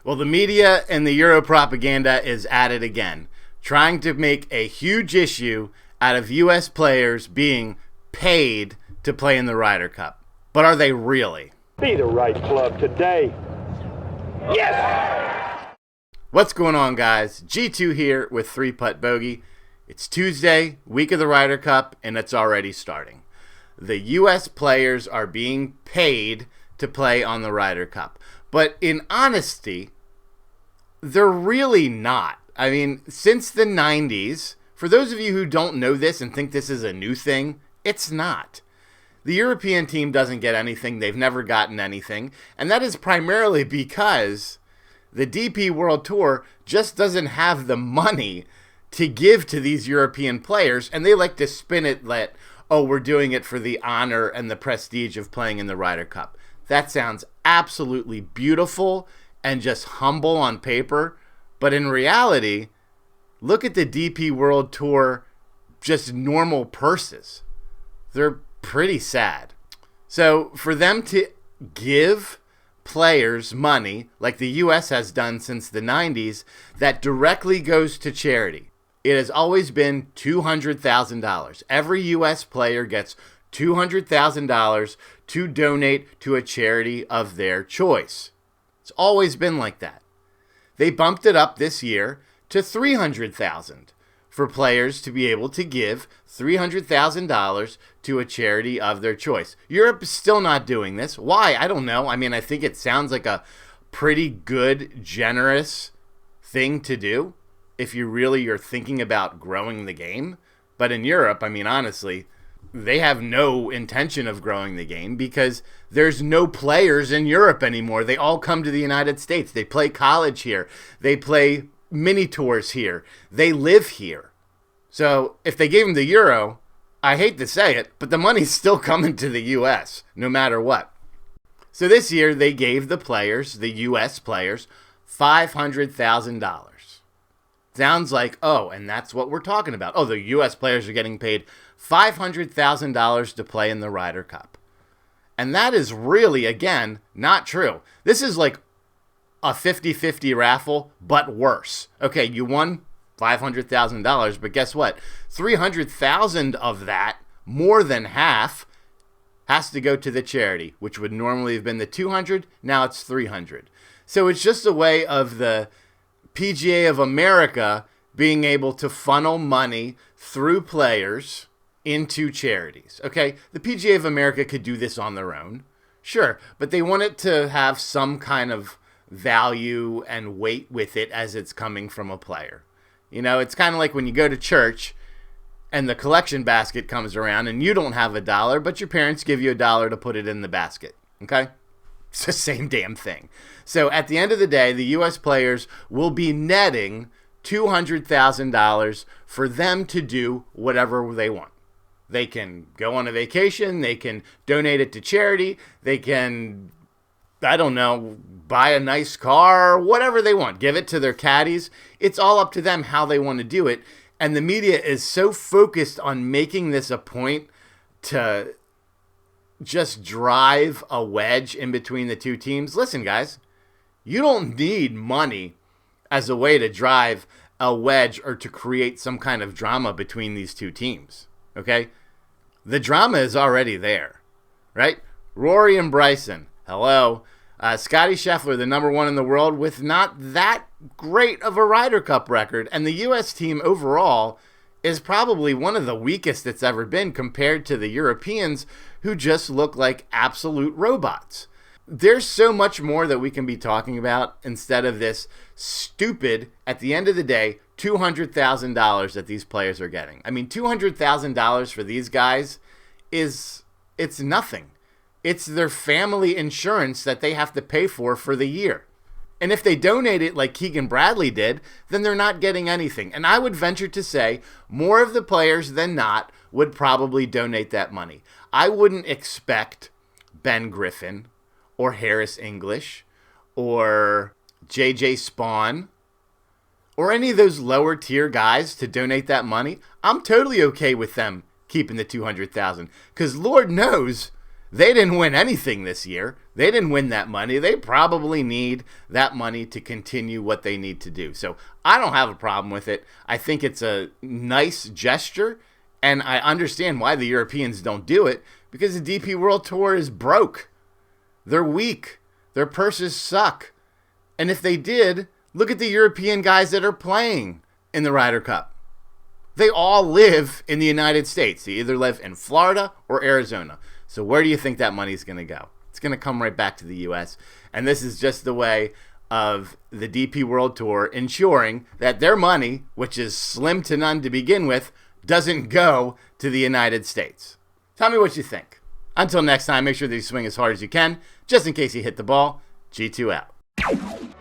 Well, the media and the Euro propaganda is at it again, trying to make a huge issue out of US players being paid to play in the Ryder Cup. But are they really? Be the right club today. Yes! What's going on, guys? G2 here with 3-Putt Bogey. It's Tuesday, week of the Ryder Cup, and it's already starting. The US players are being paid to play on the Ryder Cup. But in honesty, they're really not. I mean, since the 90s, for those of you who don't know this and think this is a new thing, it's not. The European team doesn't get anything. They've never gotten anything. And that is primarily because the DP World Tour just doesn't have the money to give to these European players. And they like to spin it that, oh, we're doing it for the honor and the prestige of playing in the Ryder Cup. That sounds absolutely beautiful and just humble on paper. But in reality, look at the DP World Tour, just normal purses. They're pretty sad. So for them to give players money, like the US has done since the 90s, that directly goes to charity. It has always been $200,000. Every US player gets $200,000 to donate to a charity of their choice. It's always been like that. They bumped it up this year to $300,000 for players to be able to give $300,000 to a charity of their choice. Europe is still not doing this. Why? I don't know. I mean, I think it sounds like a pretty good, generous thing to do if you're thinking about growing the game. But in Europe, I mean, honestly, they have no intention of growing the game because there's no players in Europe anymore. They all come to the United States. They play college here. They play mini tours here. They live here. So if they gave them the Euro, I hate to say it, but the money's still coming to the US no matter what. So this year they gave the players, the US players, $500,000. Sounds like, oh, and that's what we're talking about. Oh, the US players are getting paid $500,000 to play in the Ryder Cup. And that is really, again, not true. This is like a 50-50 raffle, but worse. Okay, you won $500,000, but guess what? $300,000 of that, more than half, has to go to the charity, which would normally have been the $200. Now it's $300. So it's just a way of the PGA of America being able to funnel money through players into charities. Okay, the PGA of America could do this on their own, sure, but they want it to have some kind of value and weight with it as it's coming from a player. You know, it's kind of like when you go to church and the collection basket comes around and you don't have $1, but your parents give you $1 to put it in the basket. Okay? It's the same damn thing. So at the end of the day, the US players will be netting $200,000 for them to do whatever they want. They can go on a vacation. They can donate it to charity. They can, I don't know, buy a nice car, whatever they want. Give it to their caddies. It's all up to them how they want to do it. And the media is so focused on making this a point to just drive a wedge in between the two teams. Listen, guys, you don't need money as a way to drive a wedge or to create some kind of drama between these two teams. Okay? The drama is already there, right? Rory and Bryson, hello. Scotty Scheffler, the number one in the world with not that great of a Ryder Cup record. And the U.S. team overall is probably one of the weakest it's ever been compared to the Europeans who just look like absolute robots. There's so much more that we can be talking about instead of this stupid, at the end of the day, $200,000 that these players are getting. I mean, $200,000 for these guys it's nothing. It's their family insurance that they have to pay for the year. And if they donate it like Keegan Bradley did, then they're not getting anything. And I would venture to say more of the players than not would probably donate that money. I wouldn't expect Ben Griffin or Harris English or JJ Spawn or any of those lower tier guys to donate that money. I'm totally okay with them keeping the $200,000 because Lord knows They didn't win anything this year. They didn't win that money. They probably need that money to continue what they need to do. So I don't have a problem with it. I think it's a nice gesture, and I understand why the Europeans don't do it, because the DP World Tour is broke. They're weak. Their purses suck. And if they did, look at the European guys that are playing in the Ryder Cup. They all live in the United States. They either live in Florida or Arizona. So where do you think that money's going to go? It's going to come right back to the U.S. And this is just the way of the DP World Tour ensuring that their money, which is slim to none to begin with, doesn't go to the United States. Tell me what you think. Until next time, make sure that you swing as hard as you can, just in case you hit the ball. G2 out.